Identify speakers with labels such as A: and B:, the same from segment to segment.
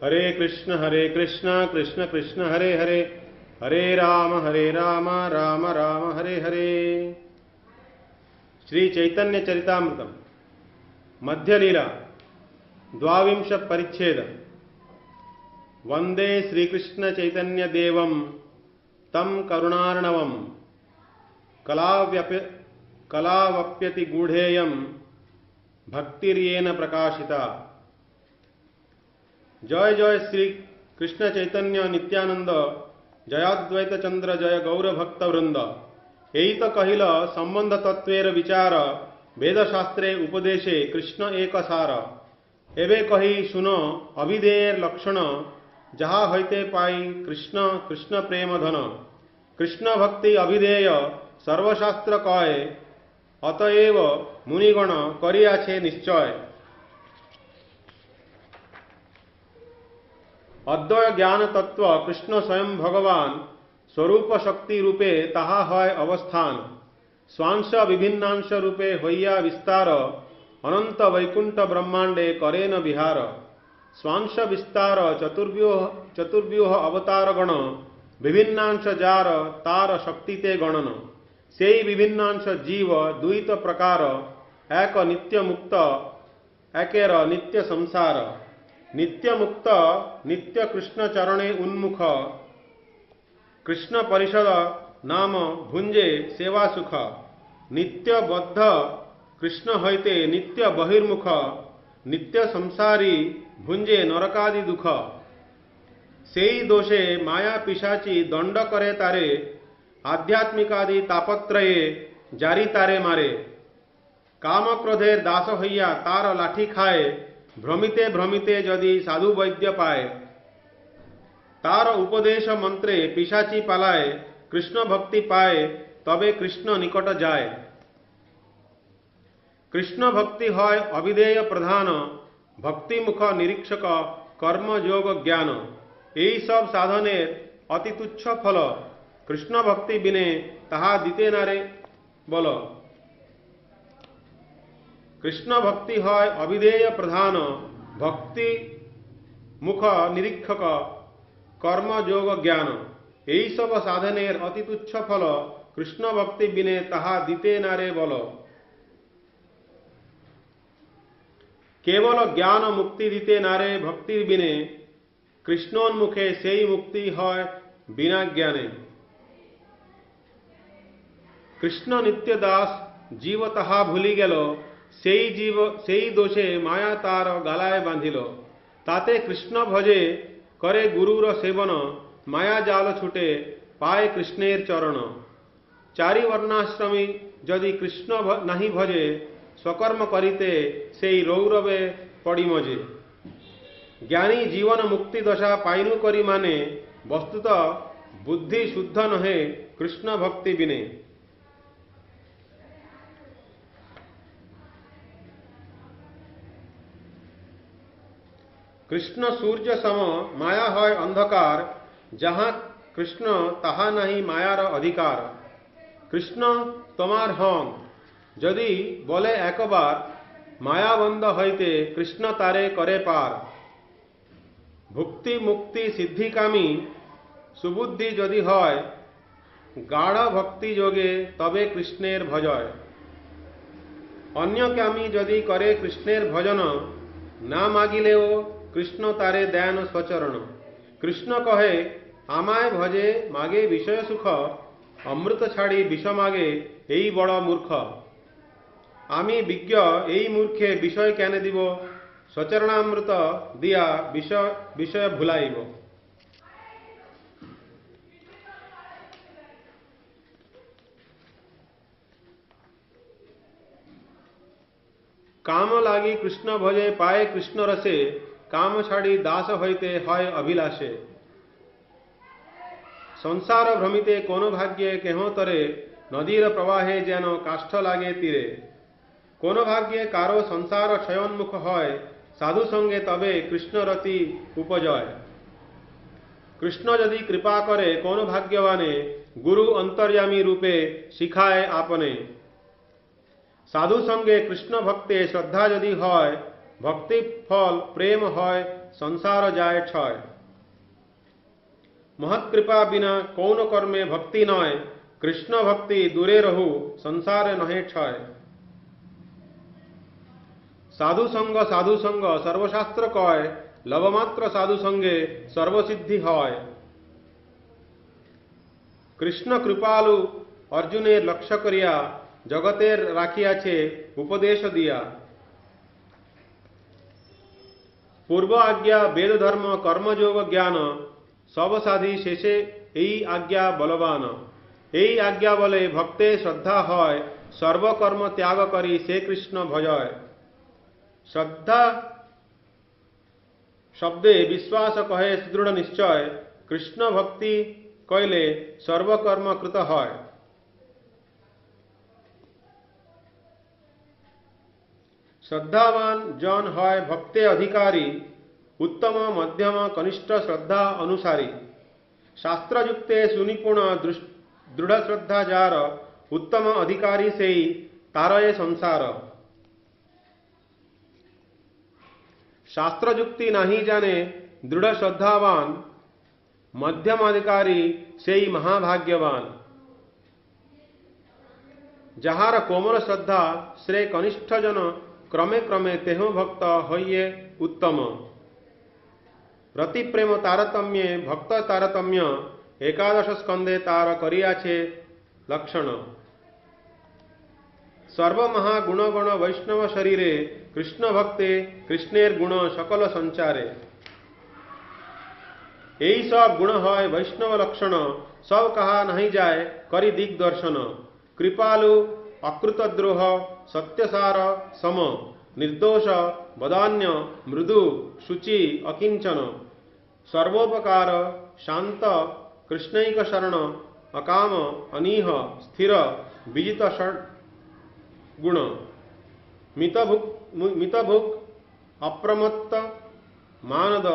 A: हरे कृष्ण कृष्ण कृष्ण हरे हरे, हरे राम राम राम हरे हरे। श्री चैतन्य चरितामृतम मध्य लीला द्वाविंश परिच्छेद। वंदे श्रीकृष्ण चैतन्य देवं तम करुणार्णवं कलावप्यति गूढ़ेयं भक्तिर्येन प्रकाशिता। जय जय श्री कृष्ण चैतन्य नित्यानंद, जयाद्वैत चंद्र जय गौर भक्त वृंद। यही तो कहिल संबंध तत्वेर विचार, वेदशास्त्रे उपदेशे कृष्ण एक सार। एवं कही सुनो अविधेयर लक्षण, जहा होते पाई कृष्ण कृष्ण प्रेम धन। कृष्ण भक्ति अविधेय सर्वशास्त्र कहे, अतएव मुनिगण करियाछे निश्चय। अद्वय ज्ञान तत्व कृष्ण स्वयं भगवान, स्वरूप शक्ति रूपे ताहा है अवस्थान। स्वांश विभिन्नांश रूपे होइया विस्तार, अनंत वैकुंठ ब्रह्मांडे करेन विहार। स्वांश विस्तार चतुर्व्यूह अवतार गण, विभिन्नांश जार तार शक्तिते गणन। सेई विभिन्नांश जीव द्वैत प्रकार, एक नित्य मुक्त एकेर नित्य संसार। नित्य मुक्त नित्य कृष्ण चरणे उन्मुख, कृष्ण परिषद नाम भुंजे सेवा सुख। नित्य बद्ध कृष्ण होते नित्य बहिर्मुख, नित्य संसारी भुंजे नरकादि दुख। सेई दोषे माया पिशाची दंड करे तारे, आध्यात्मिकादि तापत्रये जारी तारे मारे। काम क्रोधे दास हइया तार लाठी खाए, भ्रमिते भ्रमिते यदि साधु वैद्य पाए। तार उपदेश मंत्रे पिशाची पालाए, कृष्ण भक्ति पाए तबे कृष्ण निकट जाए। कृष्ण भक्ति है अविधेय प्रधान, भक्ति मुख निरीक्षक कर्म योग ज्ञान। यही सब साधने अति तुच्छ फल, कृष्ण भक्ति बिने ताहा दीते नारे बोलो। कृष्ण भक्ति है अविधेय प्रधान, भक्ति मुख निरीक्षक कर्म योग ज्ञान। यही सब साधने अति तुच्छ फल, कृष्ण भक्ति बिने ताहा दीते नारे बोलो। केवल ज्ञान मुक्ति दीते नारे भक्ति बिने, कृष्णोन्मुखे सेई मुक्ति है बिना ज्ञाने। कृष्ण नित्य दास जीव ताहा भूली गेलो, सेई जीव सेई दोषे माया तार गालाए बांधिलो। ताते कृष्ण भजे करे गुरुर सेवन, माया जाल छुटे पाए कृष्णेर चरण। चारि वर्णाश्रमी यदि कृष्ण नहीं भजे, स्वकर्म करिते सेई रौरवे पड़ी मजे। ज्ञानी जीवन मुक्ति दशा पाइनु करी माने, वस्तुतः बुद्धि शुद्ध नहे कृष्ण भक्ति बिने। कृष्ण सूर्य सम माया है अंधकार, जहाँ कृष्ण ताहा नहीं मायार अधिकार। कृष्ण तोमार हंग यदि बोले एक बार, मायाबंद हईते कृष्ण तारे करे पार। भुक्ति मुक्ति सिद्धिकामी सुबुद्धि यदि है, गाढ़ भक्ति योगे तबे कृष्णेर भजय। अन्यकामी यदि करे कृष्णेर भजन, ना मागिलेओ कृष्ण तारे दयान स्वचरण। कृष्ण कहे आमाय भजे मागे विषय सुख, अमृत छाड़ी विष मागे यही बड़ मूर्ख। आमी विज्ञ यही मूर्खे विषय केने दिव, स्वचरणामृत दिया विषय भुलाइब। काम लागी कृष्ण भजे पाए कृष्ण रसे, काम छाड़ी दास होते है अभिलाषे। संसार भ्रमिते कोन भाग्ये केहो तरे, नदीर प्रवाहे जेन काष्ठ लागे तीरे। कोन भाग्ये कारो संसार क्षयोन्मुख है, साधु संगे तबे कृष्ण रति उपजय। कृष्ण यदि कृपा करे कोन भाग्यवाने, गुरु अंतर्यामी रूपे शिखाए आपने। साधु संगे कृष्ण भक्ते श्रद्धा यदि है, भक्ति फल प्रेम है संसार जाय क्षय। महत कृपा बिना कौन कर्मे भक्ति नय, कृष्ण भक्ति दूरे रहु संसार नहे क्षय। साधु संग सर्वशास्त्र कय, लवमात्र साधु संगे सर्वसिद्धि হয়। कृष्ण कृपालु अर्जुनेर लक्ष्य करिया, जगतेर राखियाछे उपदेश दिया। पूर्व आज्ञा वेद धर्म कर्मयोग ज्ञान, सब साधि शेषे এই आज्ञा बलवान। এই आज्ञा बले भक्ते श्रद्धा হয়, सर्वकर्म त्याग करी से कृष्ण भजय। श्रद्धा शब्दे विश्वास कहे सुदृढ़ निश्चय, कृष्ण भक्ति कइले सर्वकर्म कृत হয়। श्रद्धावान जन হয় भक्ते अधिकारी, उत्तम मध्यम कनिष्ठ श्रद्धा अनुसारी। शास्त्रयुक्ते सुनिपुण दृढ़ श्रद्धा जार, उत्तम अधिकारी से तारये संसार। शास्त्र युक्ति नहीं जाने दृढ़ श्रद्धावान, मध्यम अधिकारी से ही महाभाग्यवान। जहार कोमल श्रद्धा श्रेय कनिष्ठ जन, क्रमे क्रमे तेह भक्त होइए उत्तम। रति प्रेम तारतम्ये भक्त तारतम्य, एकादश स्कंदे तार करियाछे लक्षण। सर्व महागुण गण वैष्णव शरीरे, कृष्ण भक्ते कृष्णेर गुण सकल संचारे। यही सब गुण है वैष्णव लक्षण, सब कहा नहीं जाए करी दिग्दर्शन। कृपालु अकृतद्रोह सत्यसार सम, निर्दोष बदान्य मृदु शुचि अकिंचन। सर्वोपकार शांत कृष्णैक शरण, अकाम अनीह स्थिर विजित गुण। मितभुक अप्रमत्त मानद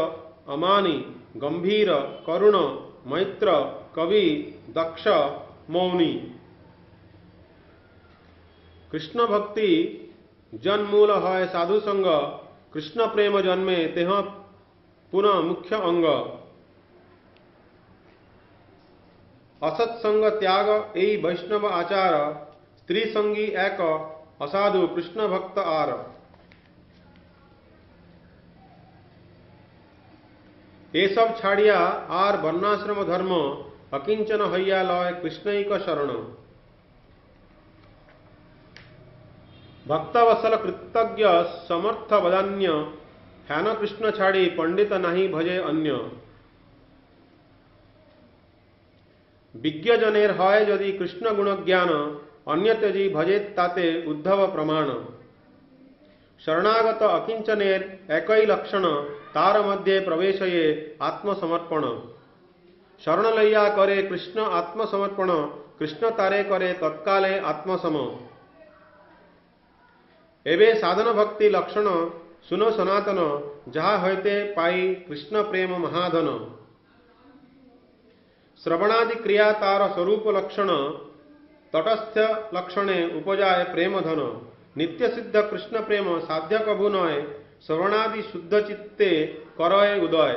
A: अमानी, गंभीर करुण मैत्र कवि दक्ष मौनी। कृष्ण भक्ति जन्मूल है साधु संग, कृष्ण प्रेम जन्मे तेह पुनः मुख्य अंग। असत्संग त्याग यही वैष्णव आचार, स्त्री संगी एक असाधु कृष्ण भक्त आर। ये सब छाड़िया आर वर्णाश्रम धर्म, अकिंचन हइया लय कृष्णैक शरण। भक्तवत्सल कृतज्ञ समर्थ बदान्य, ह्यान कृष्ण छाड़ी पंडित नहीं भजे अन्य। विज्ञ जनेर है यदि कृष्ण गुण ज्ञान, अन्य त्यजी भजे ताते उद्धव प्रमाण। शरणागत अकिंचनेर एकई लक्षण, तार मध्य प्रवेशये आत्मसमर्पण। शरण लैया करे कृष्ण आत्मसमर्पण, कृष्ण तारे करे तत्काले आत्मसम। एवे साधन भक्ति लक्षण सुनो सनातन, जहा होते पाई कृष्ण प्रेम महाधन। श्रवणादि क्रिया तार स्वरूप लक्षण, तटस्थ लक्षणे उपजाए प्रेम धन। नित्य सिद्ध कृष्ण प्रेम साध्य कभु नय, श्रवणादि शुद्ध चित्ते करय उदय।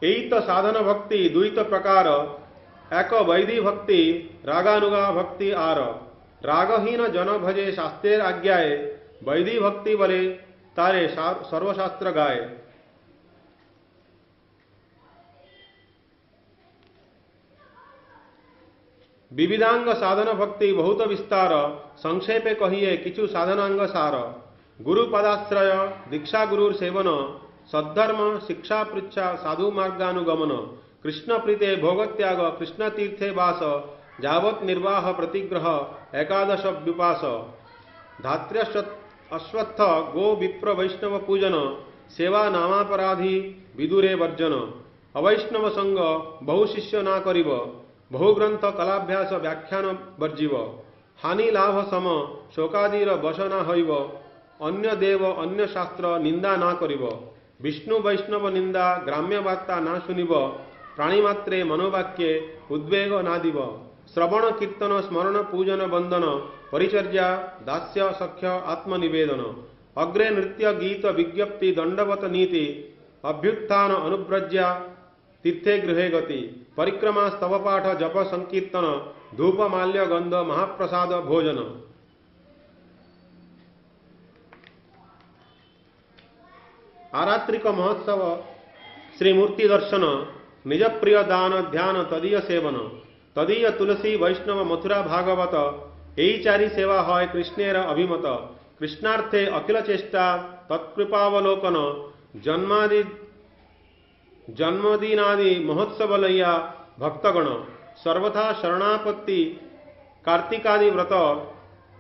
A: यही तो साधन भक्ति दुईत प्रकार, एक वैदी भक्ति रागानुगा भक्ति आर। रागहीन जन भजे शास्त्रेर आज्ञाए, वैदी भक्ति बले तारे सर्वशास्त्र गाए। विविधांग साधन भक्ति बहुत विस्तार, संक्षेपे कहिए किछु साधनांग सार। गुरु पदाश्रय दीक्षा गुरुर सेवन, सद्धर्म शिक्षा पृच्छा साधु मार्गानुगमन। कृष्ण प्रीते भोगत्याग कृष्ण तीर्थे वास, जावत निर्वाह प्रतिग्रह एकादश व्युपास। धात्र्य अश्वत्थ गो विप्र वैष्णव पूजन, सेवा नामापराधी विदुरे वर्जन। अवैष्णव संग बहु शिष्य ना करिब, बहुग्रंथ कलाभ्यास व्याख्यान वर्जिव। हानि लाभ सम शोकादीर वश ना हईब, अन्य देव अन्य शास्त्र निंदा ना करिब। विष्णु वैष्णव निंदा ग्राम्य वार्ता ना सुनिब, प्राणीमात्रे मनोवाक्ये उद्वेग ना दिव। श्रवण कीर्तन स्मरण पूजन वंदन, परिचर्या दास्य सख्य आत्मनिवेदन। अग्रे नृत्य गीत विज्ञप्ति दंडवत नीति अभ्युत्थान अनुव्रज्या तीर्थे गृहे गति परिक्रमा स्तव पाठ जप संकीर्तन धूप माल्य गंध महाप्रसाद भोजन। आरात्रिक महोत्सव श्री मूर्ति दर्शन निज प्रिय दान ध्यान तदीय सेवन तदीय तुलसी वैष्णव मथुरा भागवत यही चारि सेवा है कृष्णेर अभिमत कृष्णार्थे अखिल चेष्टा तत्कृपावलोकन जन्मदिनादि महोत्सव लैया भक्तगण सर्वथा शरणापत्ति कार्तिकादि व्रत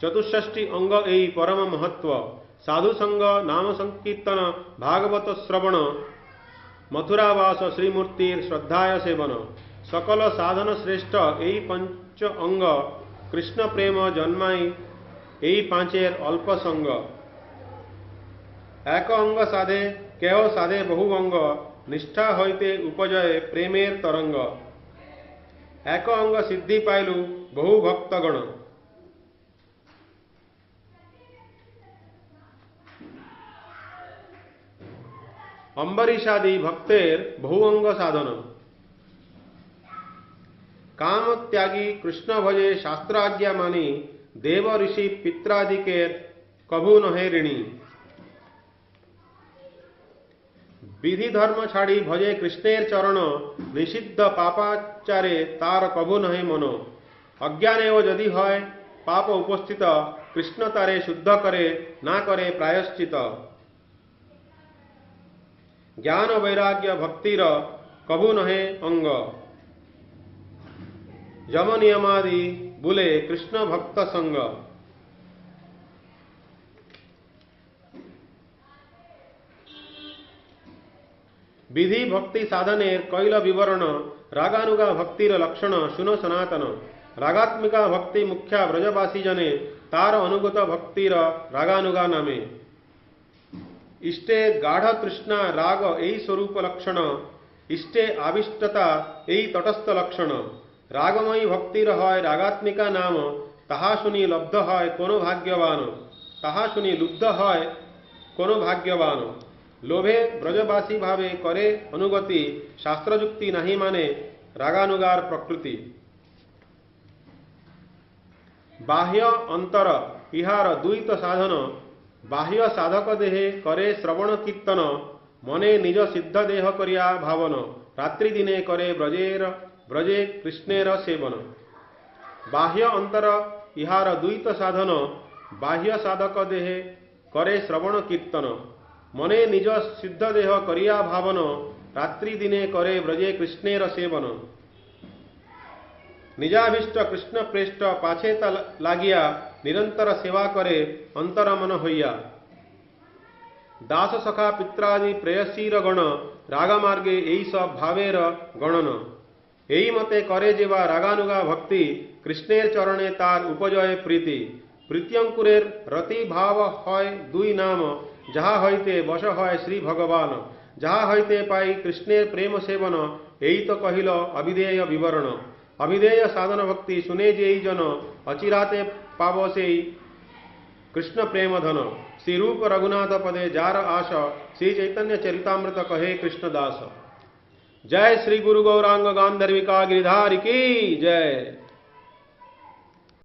A: चतुष्षष्टि अंग एई परम महत्व साधु संग नाम संकीर्तन भागवत श्रवण मथुरावास श्रीमूर्ति श्रद्धाय सेवन सकल साधन श्रेष्ठ एई पंच अंग कृष्ण प्रेम जन्माई एई पांचेर अल्प संग एक अंग साधे केह साधे बहु अंग निष्ठा हईते उपजय प्रेमेर तरंग एक अंग सिद्धि पाइलु बहु भक्तगण। अंबरीशादि भक्तेर बहुअंग साधन काम त्यागी कृष्ण भजे शास्त्राज्ञा मानी देव ऋषि पित्रादिकेर कभू नहे ऋणी विधि धर्म छाड़ी भजे कृष्णेर चरण निषिद्ध पापाचारे तार कभू नहे मन अज्ञानेव यदि है पाप उपस्थित कृष्ण तारे शुद्ध करे ना करे प्रायश्चित ज्ञान वैराग्य भक्तिर कभू नहे अंग यम नियमादि बुले कृष्ण भक्त संग विधि भक्ति साधनेर कैल विवरण रागानुगा भक्तिर लक्षण शुनो सनातन रागात्मिका भक्ति मुख्या ब्रजवासी जने तार अनुगत भक्तिर रागानुगा नामे इष्टे गाढ़ तृष्णा राग यही स्वरूप लक्षण इष्टे आविष्टता यही तटस्थ लक्षण रागमयी भक्तिर है रागात्मिका नाम ताहा सुनी लब्ध है कोनो भाग्यवान ताहा सुनी लुब्ध है कोनो भाग्यवान लोभे ब्रजवासी भावे करे अनुगति शास्त्रजुक्ति नहीं माने रागानुगार प्रकृति बाह्य अंतर इहार द्वैत साधन बाह्य साधक देहे करे श्रवण कीर्तन मने निज सिद्ध देह करिया भावन रात्रि दिने करे ब्रजे कृष्णेर सेवन बाह्य अंतर इहार द्वैत साधन बाह्य साधक देहे करे श्रवण कीर्तन मने निज सिद्ध देह करिया भावन रात्रि दिने करे ब्रजे कृष्णेर सेवन निजाभिष्ट कृष्ण प्रेष्ठ पाछेता लागिया निरंतर सेवा करे अंतर मन होइया दास सखा पित्रादि प्रेयसीर गण रागमार्गे यही सब भावेर गणन यही मते करे जेवा रागानुगा भक्ति कृष्णेर चरणे तार उपजय प्रीति प्रीत्यंकुरेर रति भाव है दुई नाम जहा हईते वश है श्री भगवान जहा हईते पाई कृष्णेर प्रेम सेवन यही तो कहिल अविधेय विवरण अविधेय साधन भक्ति सुने जेई जन अचिराते पाव से कृष्ण प्रेम धन श्री रूप रघुनाथ पदे जार आश श्री चैतन्य चरितामृत कहे कृष्णदास। जय श्री गुरु गौरांग गांधर्विका गिरिधारी की जय।